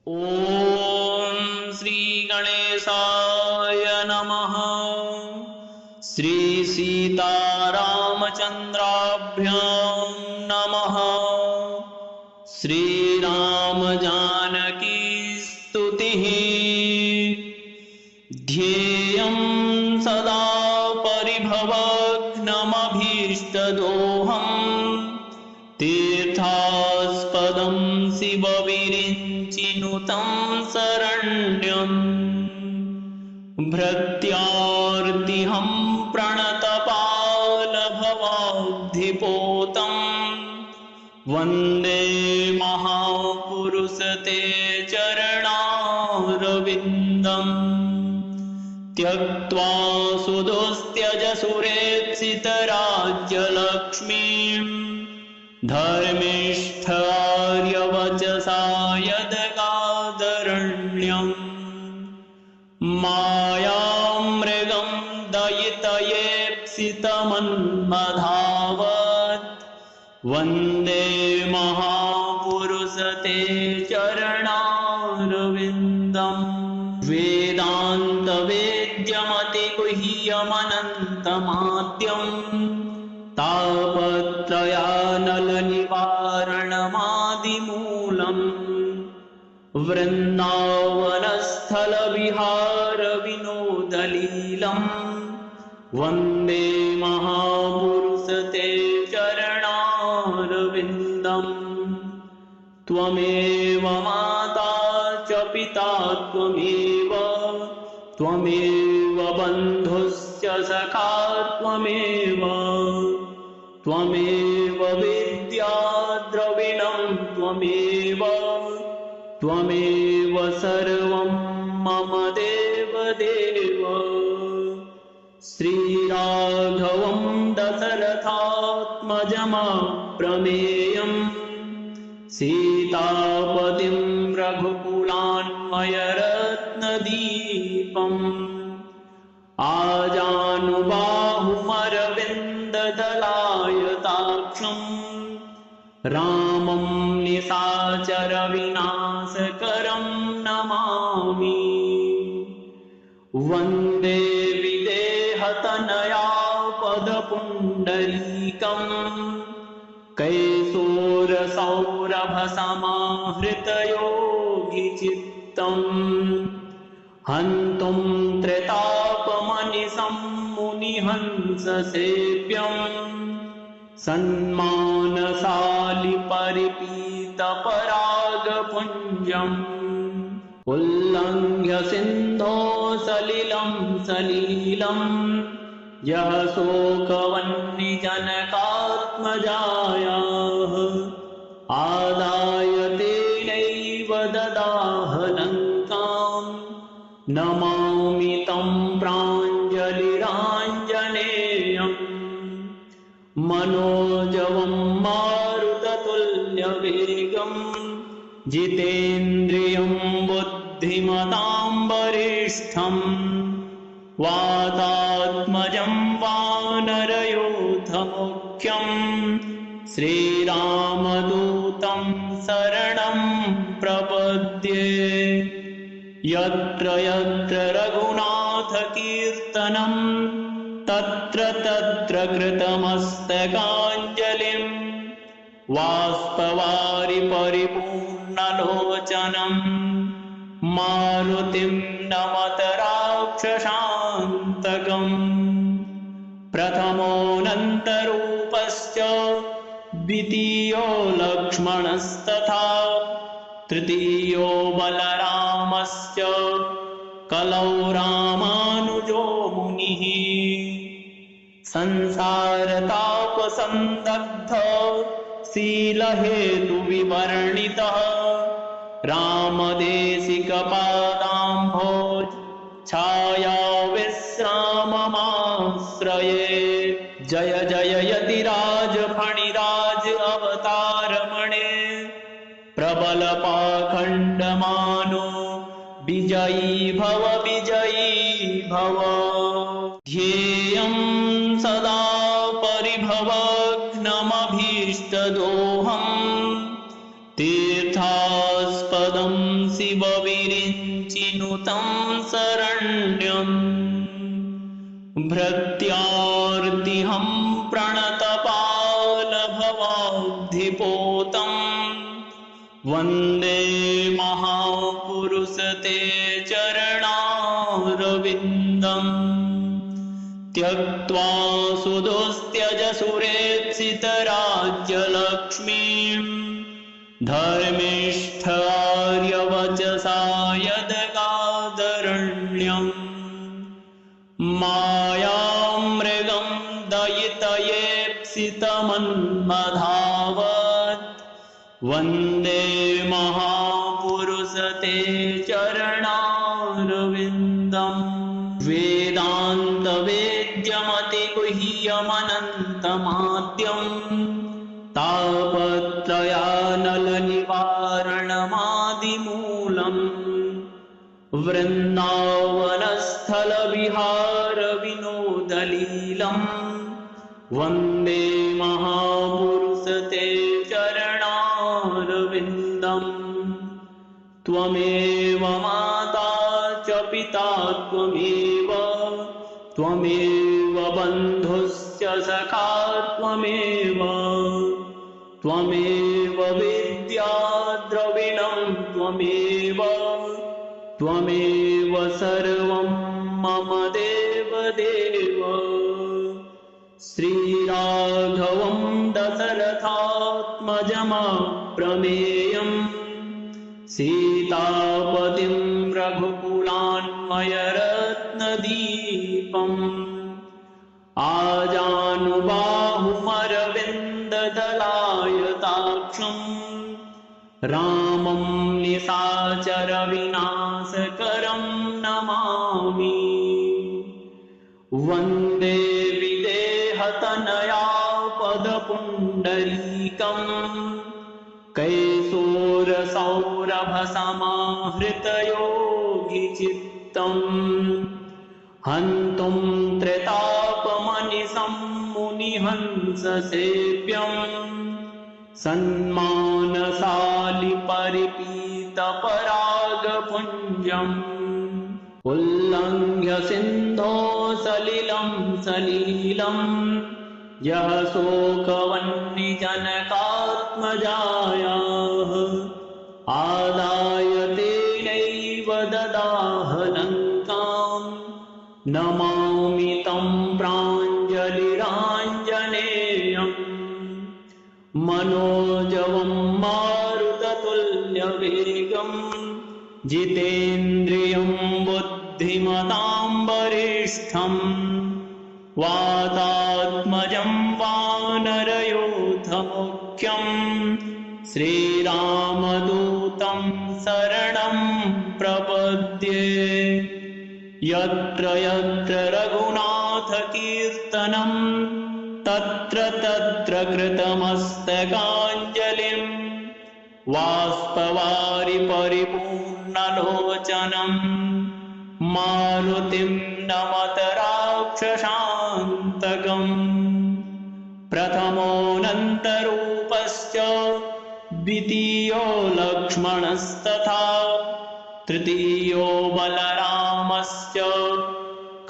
ॐ श्री गणेशाय नमः। श्री सीतारामचन्द्राभ्यां नमः। श्रीराम जानकी स्तुतिः। ध्येयं सदा परिभवघ्नमभीष्टदोहम् तीर्थास्पदं शिवविरिञ्चिनुतं शरण्यं भृत्यार्तिहं प्रणतपालभवाब्धिपोतं वन्दे महापुरुषते चरणारविन्दम् त्यक्त्वा सुदुस्त्यजसुरेप्सितराज्यलक्ष्मीं धर्मिष्ठार्यवचसा यदगादरण्यम् मायामृगं दयितयेप्सितमन्मधावत् वन्दे महापुरुषते चरणारविन्दम् वेदान्तवेद्यमतिगुह्यमनन्तमाद्यम् तापत्रयानलनिवारणमादिमूलम् वृन्दावनस्थलविहारविनोदलीलम् वन्दे महापुरुषते चरणारविन्दम् त्वमेव माता च पिता त्वमेव बन्धुश्च सखा त्वमेव विद्या द्रविणं त्वमेव सर्वं मम देवदेव। श्रीराघवं दशरथात्मजमप्रमेयम् सीतापतिं रघुकुलान्वयरत्नदीपम् आजानुबाहुमरविन्ददलायताक्षम् रामं निशाचरविनाशकरं नमामि। वन्दे विदेहतनया पदपुण्डरीकम् कैशोरसौरभसमाहृतयोगिचित्तम् हन्तुं त्रितापमनिशं मुनिहंससेव्यम् सन्मानशालि परिपीतपरागपुञ्जम् उल्लङ्घ्य सिन्धो सलिलं यः शोकवह्निजनकात्मजायाः आदाय तेनैव ददाह लङ्कां नमामि तं प्राञ्जलिराञ्जनेयम् मनोजवं मारुततुल्यवेगं जितेन्द्रियं बुद्धिमतां वरिष्ठम् वातात्मजं वानरयूथमुख्यं श्रीरामदूतं शरणं प्रपद्ये। यत्र यत्र रघुनाथकीर्तनं तत्र तत्र कृतमस्तकाञ्जलिं बाष्पवारि परिपूर्णलोचनं मारुतिं नमत राक्षसान्तकम् प्रथमोऽनन्तरूपश्च द्वितीयो लक्ष्मणस्तथा तृतीयो बलरामश्च कलौ रामानुजो मुनिः संसारतापसन्दग्ध शीलहेतुविवर्णितः रामदेशिकपादाम्भोज छाया विश्राममाश्रये। जय जय यतिराज फणिराज अवतारमणे प्रबलपाखण्डमानो विजयी भव। ध्येयं सदा परिभवघ्नमभीष्टदोहम् तीर्थास्पदम् शिवविरिञ्चिनुतं शरण्यम् भृत्यार्तिहं प्रणतपालभवाब्धिपोतं वन्दे महापुरुष ते चरणारविन्दम् त्यक्त्वा सुदुस्त्यज सुरेप्सितराज्यलक्ष्मीं धर्मिष्ठ आर्यवचसा यदगादरण्यम् मायामृगं दयितयेप्सितमन्मधावत् वन्दे महापुरुष ते चरणारविन्दम् वेदान्तवेद्यमतिगुह्यमनन्तमाद्यम् तापत्रयानलनिवारणमादिमूलम् वृन्दावनस्थलविहारविनोदलीलम् वन्दे महापुरुष ते चरणारविन्दम् त्वमेव माता च पिता त्वमेव बन्धुश्च सखा त्वमेव विद्या द्रविणं त्वमेव सर्वं मम देवदेव श्रीराघवं दशरथात्मजमप्रमेयम् सीतापतिं रघुकुलान्मयरत्नदीपम् आजानुबाहुमरविन्ददलायताक्षम् रामं निशाचरविनाशकरं नमामि वन्दे विदेहतनया पदपुण्डरीकम् कैशोरसौरभसमाहृतयोगिचित्तम् हन्तुं त्रितापमनिशं मुनिहंससेव्यम् सन्मानशालि परिपीतपरागपुञ्जम् उल्लङ्घ्य सिन्धो सलिलम् यः शोकवह्निजनकात्मजायाः आदाय तेनैव ददाह लङ्काम् नमामि तं प्राञ्जलिराञ्जनेयम् मनोजवं मारुततुल्यवेगम् जितेन्द्रियं बुद्धिमतां वरिष्ठम् वातात्मजं वानरयूथमुख्यम् श्रीरामदूतं शरणं प्रपद्ये यत्र यत्र रघुनाथकीर्तनं तत्र तत्र कृतमस्तकाञ्जलिं वाष्पवारि परिपूर्णलोचनं मारुतिं नमत राक्षसान्तकम् प्रथमोऽनन्तरूपश्च द्वितीयो लक्ष्मणस्तथा तृतीयो बलरामश्च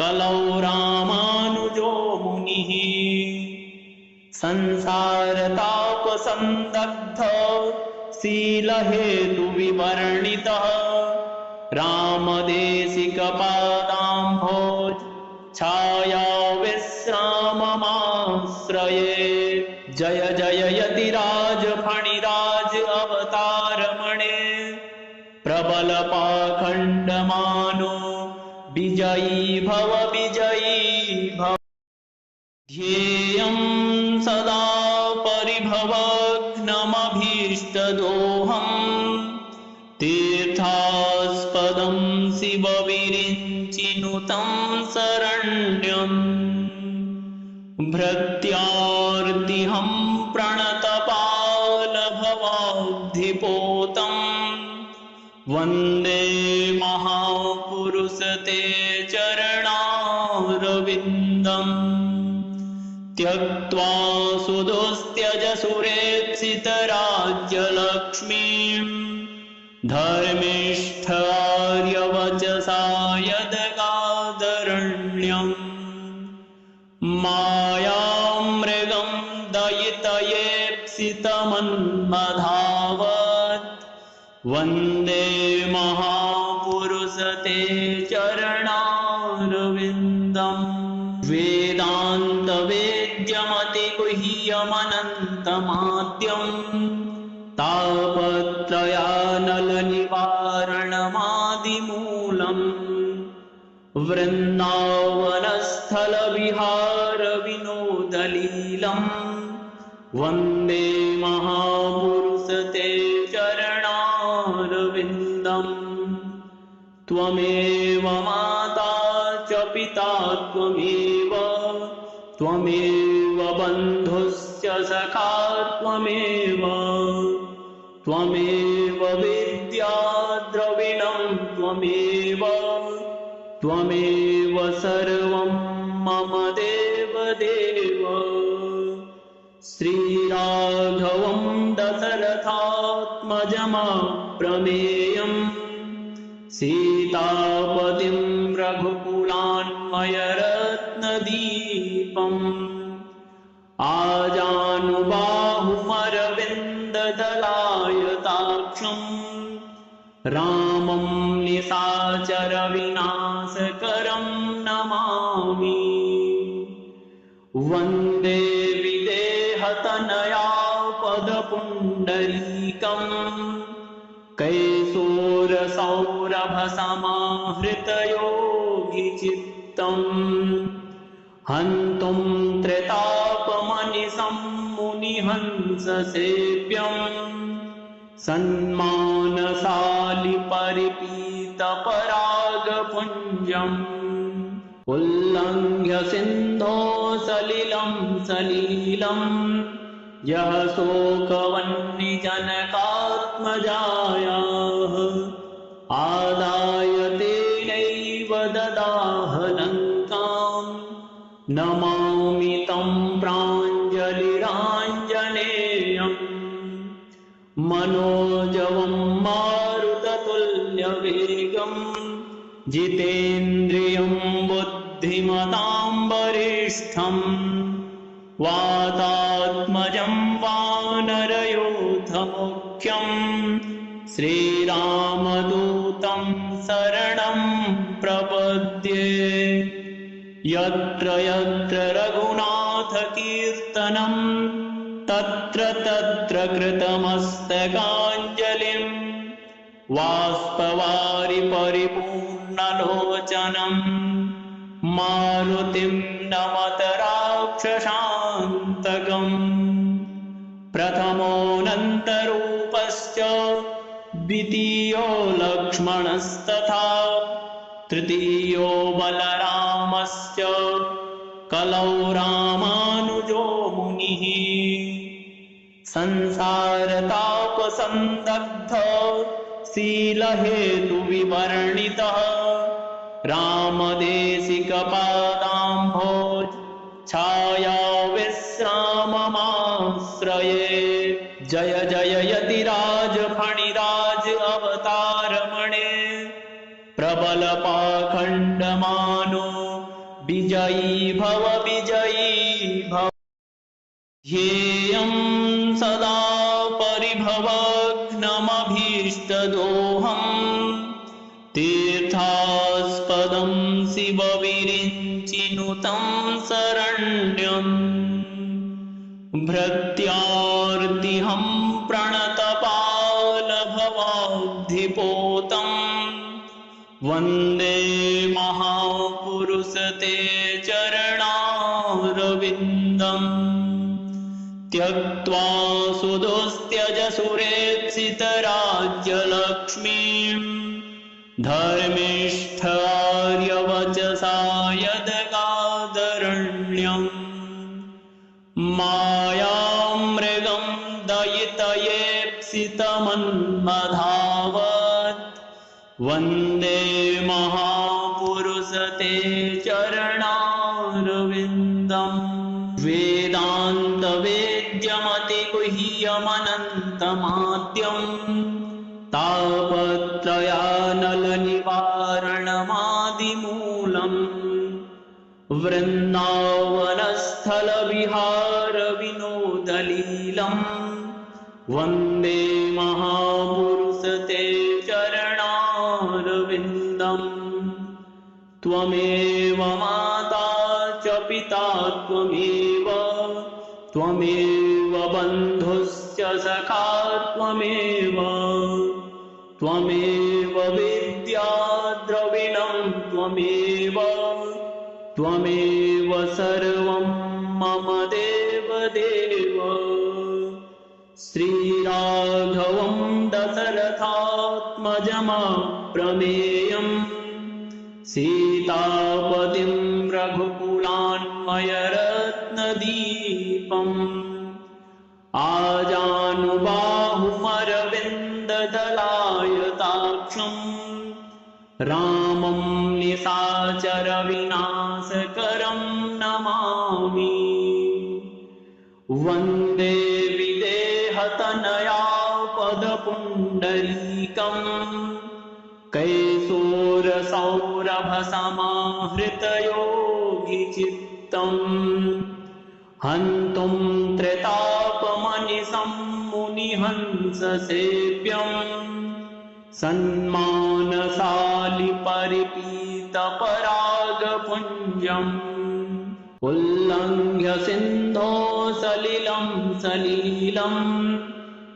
कलौ रामानुजो मुनिः संसारतापसन्दग्ध शीलहेतुविवर्णितः रामदेशिकपादाम्भोज छाया विश्राममाश्रये जय जय यतिराज फणिराज अवतारमणे प्रबलपाखण्डमानो विजयी भव ध्येयं सदा परिभवघ्नमभीष्टदोहम् तीर्थास्पदं शिवविरिञ्चिनुतं शरण्यम् भृत्यार्तिहं प्रणतपालभवाब्धिपोतं वन्दे महापुरुष ते चरणारविन्दम् त्यक्त्वा सुदुस्त्यज सुरेप्सितराज्यलक्ष्मीं धर्मिष्ठ आर्यवचसा यदगादरण्यम् मायामृगं दयितयेप्सितमन्मधावत् वन्दे महापुरुषते चरणारविन्दम् वेदान्तवेद्यमतिगुह्यमनन्तमाद्यम् तापत्रयानलनिवारणमादिमूलम् वृन्दावनस्थलविहारविनोदलीलम् वन्दे महापुरुषते चरणारविन्दम् त्वमेव माता च पिता त्वमेव बन्धुश्च सखा त्वमेव विद्या द्रविणं त्वमेव सर्वं मम देवदेव श्रीराघवं दशरथात्मजमप्रमेयम् सीतापतिं रघुकुलान्वयरत्नदीपम् आजानुबाहुमरविन्ददलायताक्षम् रामं निशाचरविनाशकरं नमामि वन्दे विदेहतनया पदपुण्डरीकम् कैशोरसौरभसमाहृतयोगिचित्तम् हन्तुं त्रितापमनिशं मुनिहंससेव्यम् सन्मानशालि परिपीतपरागपुञ्जम् उल्लङ्घ्य सिन्धो सलिलं यः शोकवह्निजनकात्मजायाः आदाय तेनैव ददाह लङ्काम् नमामि तं प्राञ्जलिराञ्जनेयम् मनोजवं मारुततुल्यवेगम् जितेन्द्रियं बुद्धिमतां वरिष्ठम् वातात्मजं वानरयोधमुख्यम् श्रीरामदूतं शरणं प्रपद्ये यत्र यत्र रघुनाथकीर्तनं तत्र तत्र कृतमस्तकाञ्जलिम् बाष्पवारि परिपूर्णलोचनम् मारुतिं नमत राक्षसान्तकम् प्रथमोऽनन्तरूपश्च द्वितीयो लक्ष्मणस्तथा तृतीयो बलरामश्च कलौ रामानुजो मुनिः संसारतापसन्दग्ध शीलहेतुविवर्णितः रामदेशिकपादाम्भोज छाया विश्राममाश्रये जय जय यतिराज फणिराज अवतारमणे प्रबलपाखण्डमानो विजयी भव ध्येयं सदा परिभवग्नमभीष्टदोहम् तीर्थास्पदं शिवविरिञ्चिनुतं शरण्यम् भृत्यार्तिहं प्रणतपालभवाब्धिपोतम् वन्दे महापुरुषते चरणारविन्दम् त्यक्त्वा सुदुस्त्यज सुरेप्सितराज्यलक्ष्मीम् धर्मिष्ठ आर्यवचसा यदगादरण्यम् मायामृगं दयितयेप्सितमन्मधावत् वन्दे महापुरुषते चरणारविन्दम् वेदान्तवेद्यमतिगुह्यमनन्तमाद्यम् तापत्रयानलनिवारणमादिमूलम् वृन्दावनस्थलविहारविनोदलीलम् वन्दे महापुरुष ते चरणारविन्दम्। त्वमेव माता च पिता त्वमेव त्वमेव बन्धुश्च सखा त्वमेव त्वमेव विद्या द्रविणं त्वमेव त्वमेव सर्वं मम देवदेव। श्रीराघवं दशरथात्मजमप्रमेयम् सीतापतिं रघुकुलान्वयरत्नदीपम् आजानुबाहुमरविन्ददलायताक्षम् रामं निशाचरविनाशकरं नमामि। वन्दे विदेहतनया पदपुण्डरीकम् कैशोरसौरभसमाहृतयोगिचित्तम् हन्तुं त्रितापमनिशं मुनिहंससेव्यम् सन्मानशालि परिपीतपरागपुञ्जम् उल्लङ्घ्य सिन्धो सलिलं सलीलम्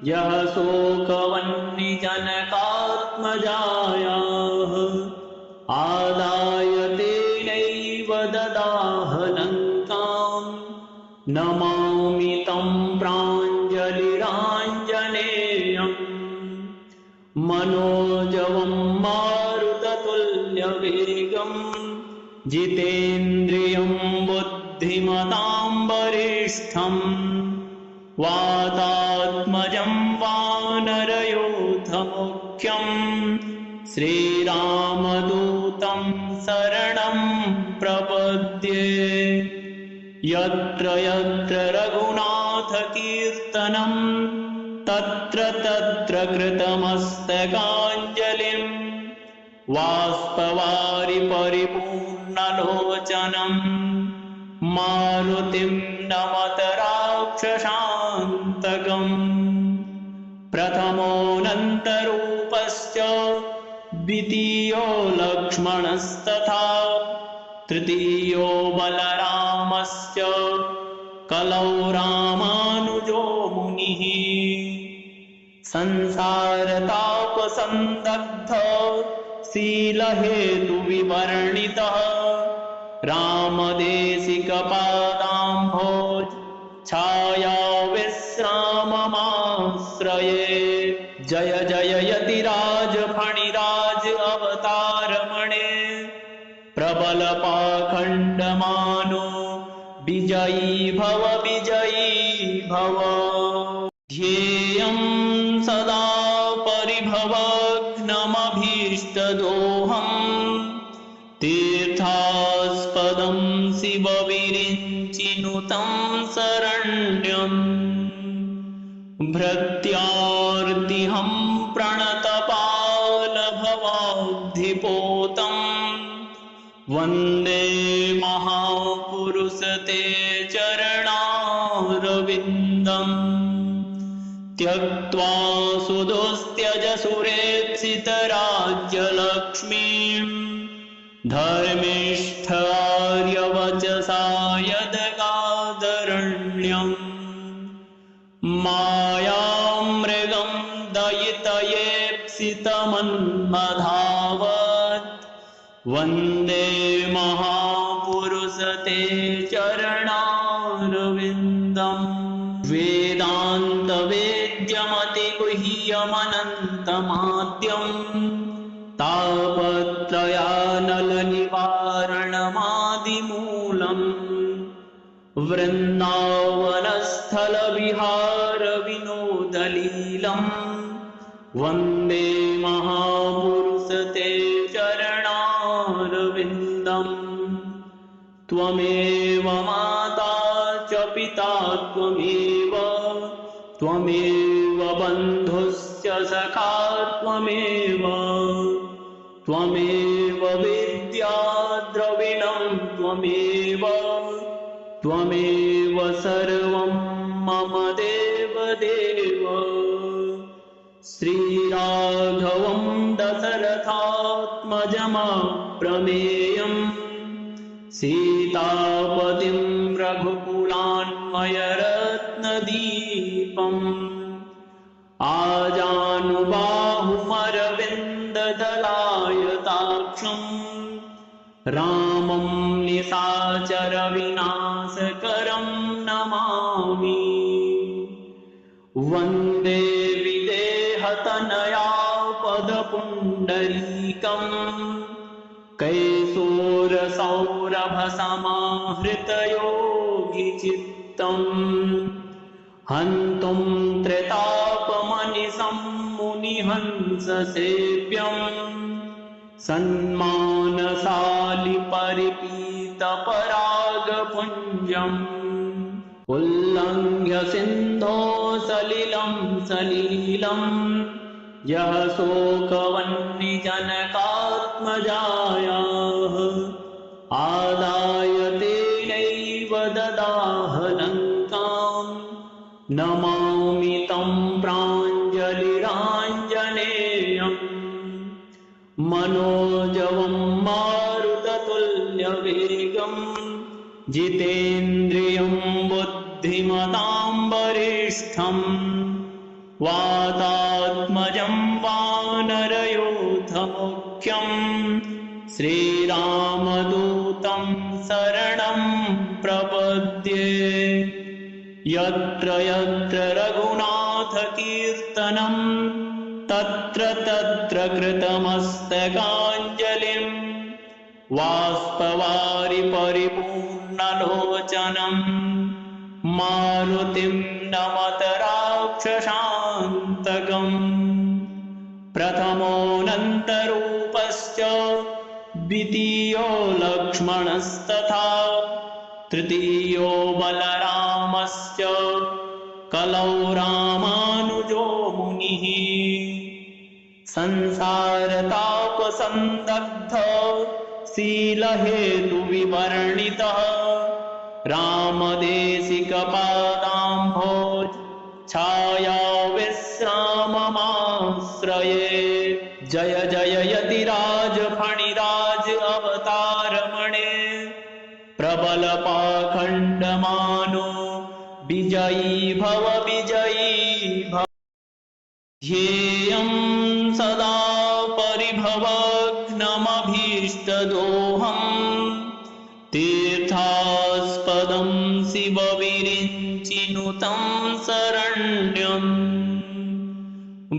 यः शोकवह्निजनकात्मजायाः आदाय तेनैव ददाह लङ्काम् नमामि तं प्राञ्जलिराञ्जनेयम्। मनोजवं मारुततुल्यवेगम् जितेन्द्रियं बुद्धिमतां वरिष्ठम् वातात्मजं वानरयूथमुख्यम् श्रीरामदूतं शरणं प्रपद्ये। यत्र यत्र रघुनाथकीर्तनं तत्र तत्र कृतमस्तकाञ्जलिं बाष्पवारि परिपूर्णलोचनं मारुतिं नमत राक्षसान्तकम्। प्रथमोऽनन्तरूपश्च द्वितीयो लक्ष्मणस्तथा तृतीयो बलरामश्च कलौ रामानुजो मुनिः। संसारतापसन्दग्ध शीलहेतुविवर्णितः रामदेशिकपादाम्भोज छाया विश्राममाश्रये। जय जय यतिराज फणिराज अवतारमणे प्रबलपाखण्डमानो विजयी भव। ध्येयं सदा परिभवग्नमभीष्टदोहम् तीर्थास्पदं शिवविरिञ्चिनुतं शरण्यम्। भृत्यार्तिहं प्रणतपालभवाब्धिपोतम् वन्दे महापुरुष ते चरणारविन्दम्। त्यक्त्वा सुदुस्त्यज सुरेप्सितराज्यलक्ष्मीं धर्मिष्ठ आर्यवचसा यदगादरण्यम्। मायामृगं दयितयेप्सितमन्मधावत् वन्दे महापुरुष ते चरणारविन्दम्। वेदान्तवेद्यमतिगुह्यमनन्तमाद्यम् तापत्रयानलनिवारणमादिमूलम् वृन्दावनस्थलविहारविनोदलीलम् वन्दे महापुरुष ते चरणारविन्दम्। त्वमेव माता च पिता त्वमेव त्वमेव बन्धुश्च सखा त्वमेव त्वमेव विद्या द्रविणं त्वमेव त्वमेव सर्वं मम देवदेव श्रीराघवं दशरथात्मजमप्रमेयम् सीतापतिं रघुकुलान्वयरत्नदीपम् आजानुबाहुमरविन्ददलायताक्षम् रामं निशाचरविनाशकरं नमामि वन्दे विदेहतनया पदपुण्डरीकम् कैशोरसौरभसमाहृतयोगिचित्तम् हन्तुं त्रितापमनिशं मुनिहंससेव्यम् सन्मानशालि परिपीतपरागपुञ्जम् उल्लङ्घ्य सिन्धो सलिलं सलीलम् यः शोकवह्निजनकात्मजायाः आदाय तेनैव ददाह लङ्काम् नमामि तं प्राञ्जलिराञ्जनेयम् मनोजवं मारुततुल्यवेगम् जितेन्द्रियं बुद्धिमतां वरिष्ठम् वातात्मजं वानरयूथमुख्यम् श्रीरामदूतं शरणं प्रपद्ये यत्र यत्र रघुनाथकीर्तनं तत्र तत्र कृतमस्तकाञ्जलिं बाष्पवारि परिपूर्णलोचनं मारुतिं नमत राक्षसान्तकम् प्रथमोऽनन्तरूपश्च द्वितीयो लक्ष्मणस्तथा तृतीयो बलरामश्च कलौ रामानुजो मुनिः संसारतापसन्दग्ध शीलहेतुविवर्णितः रामदेशिकपादाम्भोज छाया विश्राममाश्रये जय जय यतिराज फणिराज अवतारमणे प्रबलपाखण्डमानो विजयी भव ध्येयं सदा परिभवघ्नमभीष्टदोहम् तीर्थास्पदं शिवविरिञ्चिनुतं शरण्यम्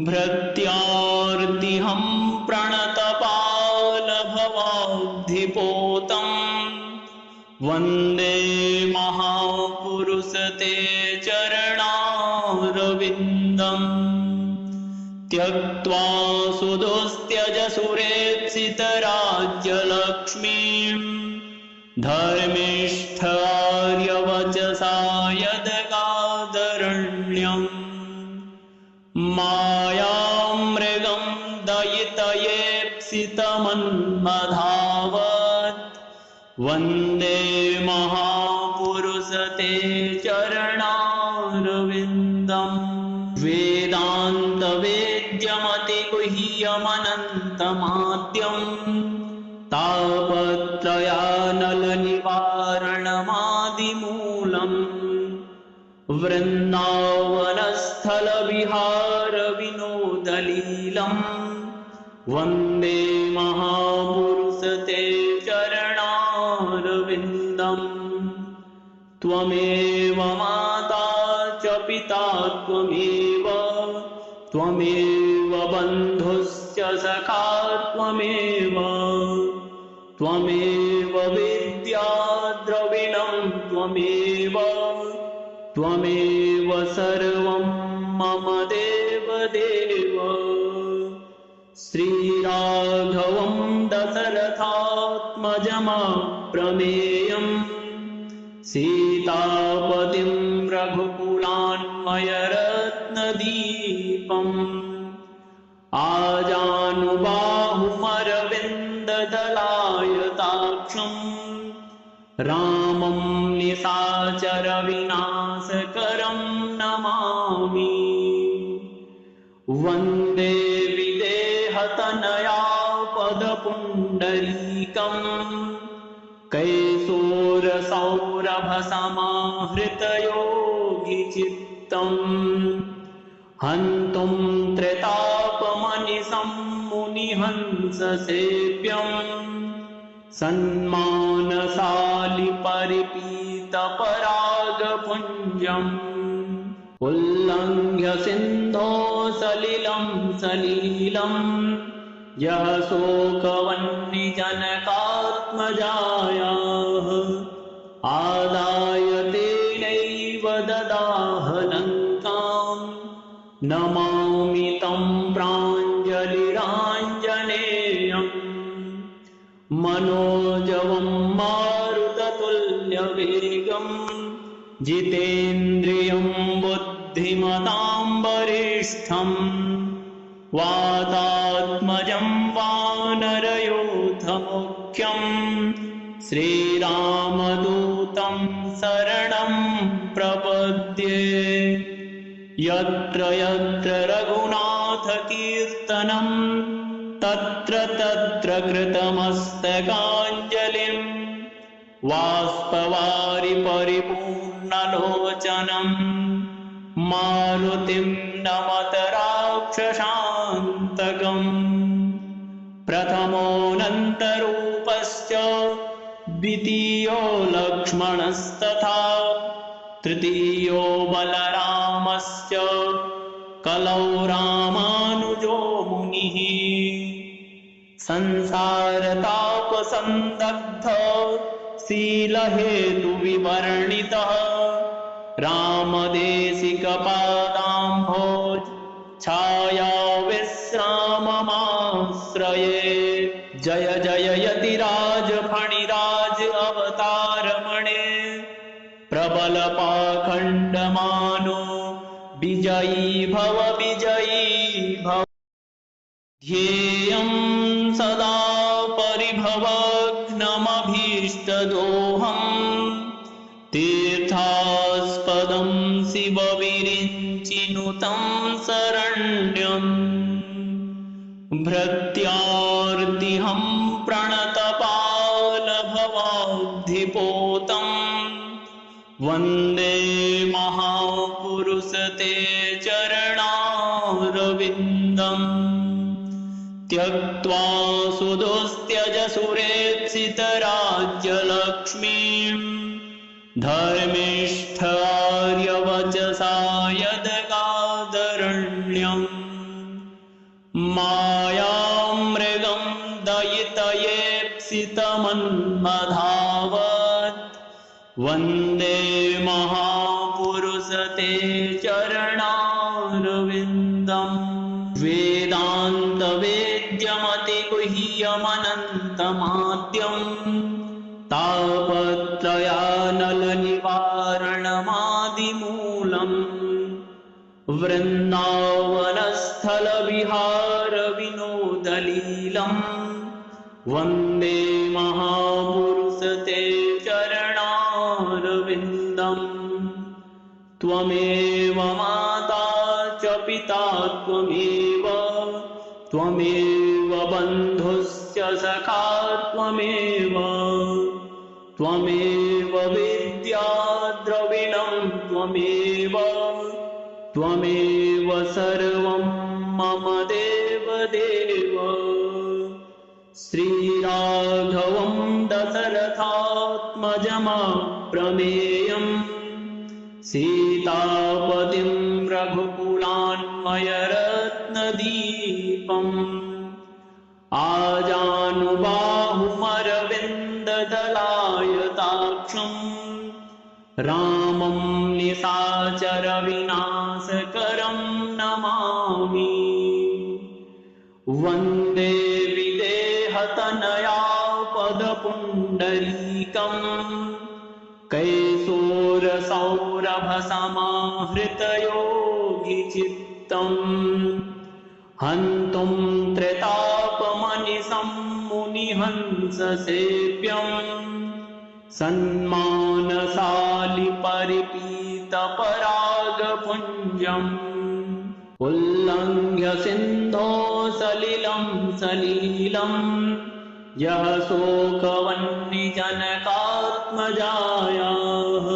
भृत्यार्तिहं प्रणतपालभवाब्धिपोतं वन्दे महापुरुषते चरणारविन्दम् त्यक्त्वा सुदुस्त्यज सुरेप्सितराज्यलक्ष्मीं धर्मिष्ठ आर्यवचसा यदगादरण्यम् मायामृगं दयितयेप्सितमन्मधावत् वन्दे महापुरुषते चरणारविन्दम् वेदान्तवेद्यमतिगुह्यमनन्तमाद्यम् तापत्रयानलनिवारणमादिमूलम् वृन्दावनस्थलविहारविनोदलीलम् वन्दे महापुरुषते चरणारविन्दम् त्वमेव माता च पिता त्वमेव बन्धुश्च सखा त्वमेव विद्या द्रविणं त्वमेव सर्वं मम देवदेव श्रीराघवं दशरथात्मजमप्रमेयम् सीतापतिं रघुकुलान्वयरत्नदीपम् आजानुबाहुमरविन्ददलायताक्षम् रामं निशाचरविनाशकरं नमामि। वन्दे विदेहतनया पदपुण्डरीकम् कैशोरसौरभसमाहृतयोगिचित्तम् हन्तुं त्रितापमनिशं मुनिहंससेव्यम् सन्मानशालि परिपीतपरागपुञ्जम् उल्लङ्घ्य सिन्धो सलिलं सलीलम् यः शोकवह्निजनकात्मजायाः आदाय तेनैव ददाह लङ्काम् नमामि तं प्राञ्जलिराञ्जनेयम् मनोजवं मारुततुल्यवेगम् जितेन्द्रियं बुद्धिमतां वरिष्ठम् वातात्मजं वानरयूथमुख्यम् श्रीरामदूतं शरणं प्रपद्ये। यत्र यत्र रघुनाथकीर्तनं तत्र तत्र कृतमस्तकाञ्जलिम् बाष्पवारि परिपूर्णलोचनं मारुतिं नमत राक्षसान्तकम्। प्रथमोऽनन्तरूपश्च द्वितीयो लक्ष्मणस्तथा तृतीयो बलरामश्च कलौ रामानुजो मुनिः। संसारतापसन्दग्ध शीलहेतुविवर्णितः रामदेशिकपादाम्भोज छायाविश्राममाश्रये। जय जय यतिराज फणिराज अवतारमणे प्रबलपाखण्डमानो विजयी भव ध्येयं सदा परिभवग्नमभीष्टदोहम् तीर्थास्पदं शिवविरिञ्चिनुतं शरण्यम्। भृत्यार्तिहं प्रणतपालभवाब्धिपोतम् वन्दे महापुरुष ते चरणारविन्दम्। त्यक्त्वा सुदुस्त्यज सुरेप्सितराज्यलक्ष्मीं धर्मिष्ठ आर्यवचसा यदगादरण्यम्। मायामृगं दयितयेप्सितमन्मधावत् वन्दे महापुरुष ते चरणारविन्दम्। वेदान्तवेद्यमतिगुह्यमनन्तमाद्यम् तापत्रयानलनिवारणमादिमूलम्। वृन्दावनस्थलविहारविनोदलीलम् वन्दे महापुरुष ते चरणारविन्दम्। त्वमेव माता च पिता त्वमेव त्वमेव बन्धुश्च सखा त्वमेव त्वमेव विद्या द्रविणं त्वमेव त्वमेव सर्वं मम देवदेव। श्रीराघवं दशरथात्मजमप्रमेयम् सीतापतिं रघुकुलान्मयरत्नदीपम् आजानुबाहुमरविन्ददलायताक्षम् रामं निशाचरविनाशकरं नमामि। वन्दे विदेहतनया पदपुण्डरीकम् कैशोरसौरभसमाहृतयोगिचित्तम् हन्तुं त्रितापमनिशं मुनिहंससेव्यम् सन्मानशालि परिपीतपरागपुञ्जम् उल्लङ्घ्य सिन्धो सलिलं यः शोकवह्निजनकात्मजायाः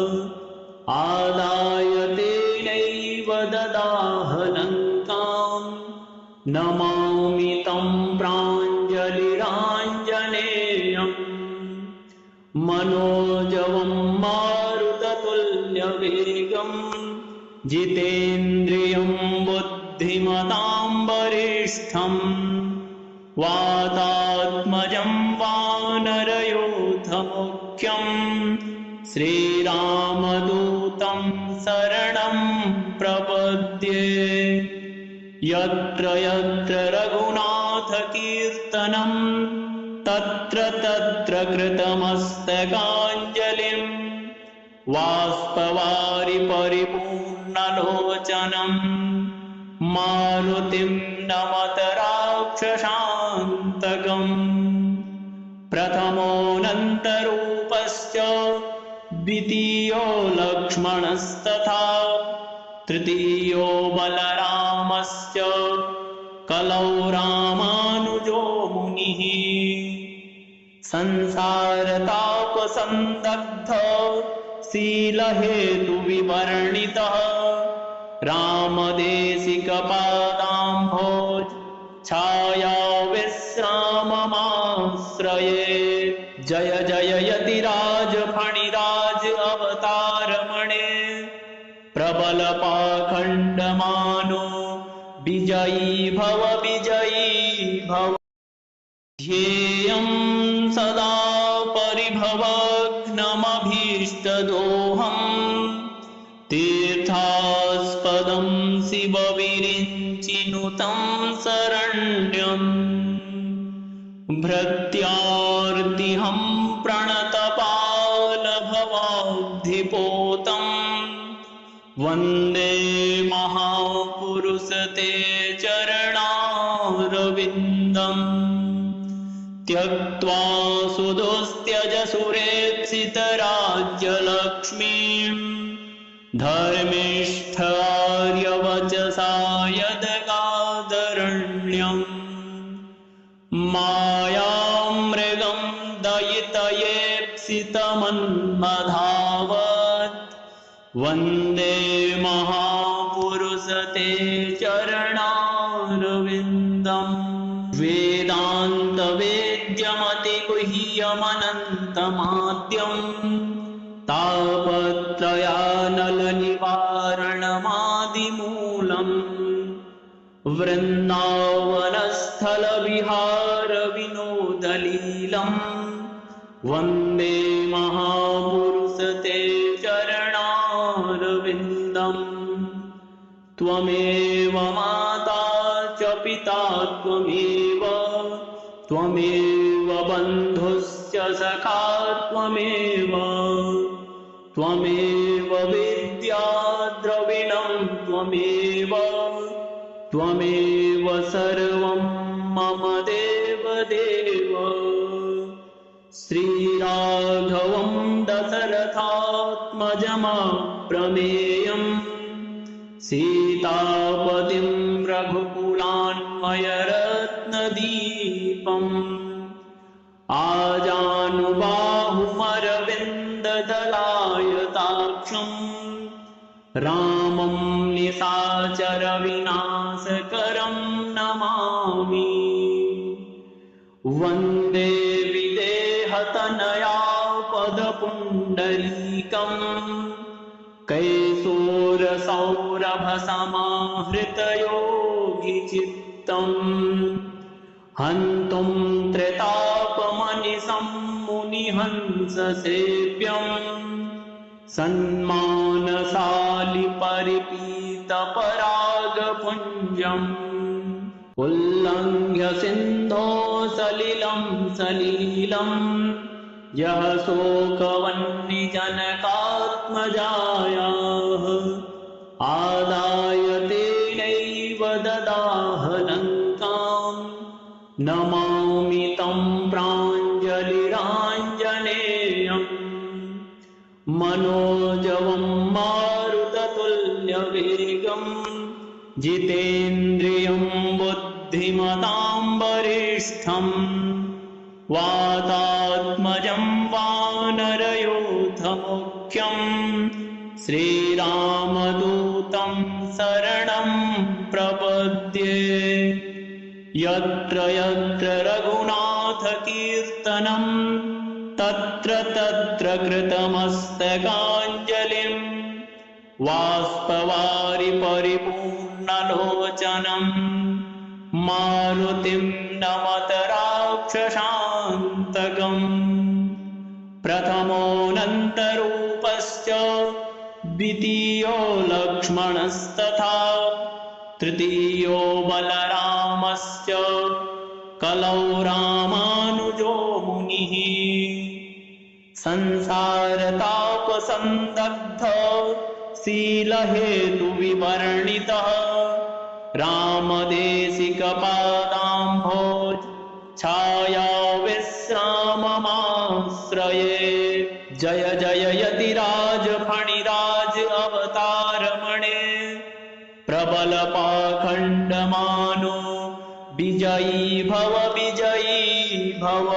आदाय तेनैव ददाह लङ्काम् नमामि तं प्राञ्जलिराञ्जनेयम् मनोजवं मारुततुल्यवेगम् जितेन्द्रियं बुद्धिमतां वरिष्ठम् वातात्मजं वानरयूथमुख्यम् श्रीरामदूतं शरणं प्रपद्ये यत्र यत्र रघुनाथकीर्तनं तत्र तत्र कृतमस्तकाञ्जलिं बाष्पवारि परिपूर्णलोचनं मारुतिं नमत राक्षसान्तकम् प्रथमोऽनन्तरूपश्च द्वितीयो लक्ष्मणस्तथा तृतीयो बलरामश्च कलौ रामानुजो मुनिः संसारतापसन्दग्ध शीलहेतुविवर्णितः रामदेशिकपादाम्भोज छाया विश्राममाश्रये जय जय यतिराज फणिराज अवतारमणे प्रबलपाखण्डमानो विजयी भव ध्येयं सदा परिभवघ्नमभीष्टदोहम् तीर्थास्पदं शिवविरिञ्चिनुतं शरण्यम् भृत्यार्तिहं प्रणतपालभवाब्धिपोतम् वन्दे महापुरुष ते चरणारविन्दम् त्यक्त्वा सुदुस्त्यज सुरेप्सितराज्यलक्ष्मीं धर्मिष्ठ आर्यवचसा यदगादरण्यम् मायामृगं दयितयेप्सितमन्मधावत् वन्दे महापुरुष ते चरणारविन्दम् वेदान्तवेद्यमतिगुह्यमनन्तमाद्यम् तापत्रयानलनिवारणमादिमूलम् वृन्दावनस्थलविहारविनोदलीलम् वन्दे महापुरुष ते चरणारविन्दम् त्वमेव माता च पिता त्वमेव बन्धुश्च सखा त्वमेव विद्या द्रविणं त्वमेव सर्वं मम देवदेव श्रीराघवं दशरथात्मजमप्रमेयम् सीतापतिं रघुकुलान्वयरत्नदीपम् आजानुबाहुमरविन्ददलायताक्षम् रामं निशाचरविनाशकरं नमामि वन्दे विदेहतनया पदपुण्डरीकम् कैशोरसौरभसमाहृतयोगिचित्तम् हन्तुं त्रितापमनिशं मुनिहंससेव्यम् सन्मानशालि परिपीतपरागपुञ्जम् उल्लङ्घ्य सिन्धो सलिलं यः शोकवह्निजनकात्मजायाः आदाय तेनैव ददाह लङ्काम् नमामि तं प्राञ्जलिराञ्जनेयम् मनोजवं मारुततुल्यवेगं जितेन्द्रियं बुद्धिमतां वरिष्ठम् वातात्मजं वानरयूथमुख्यं श्रीरामदूतं शरणं प्रपद्ये। यत्र यत्र रघुनाथकीर्तनं तत्र तत्र कृतमस्तकाञ्जलिं बाष्पवारि परिपूर्णलोचनं मारुतिं नमत राक्षसान्तकम्। प्रथमोऽनन्तरूपश्च द्वितीयो लक्ष्मणस्तथा तृतीयो बलरामश्च कलौ रामानुजो मुनिः। संसारतापसन्दग्ध शीलहेतुविवर्णितः रामदेशिकपादाम्भोज छायाविश्राममाश्रये। जय जय यतिराज फणिराज अवतारमणे प्रबलपाखण्डमानो विजयी भव विजयी भव।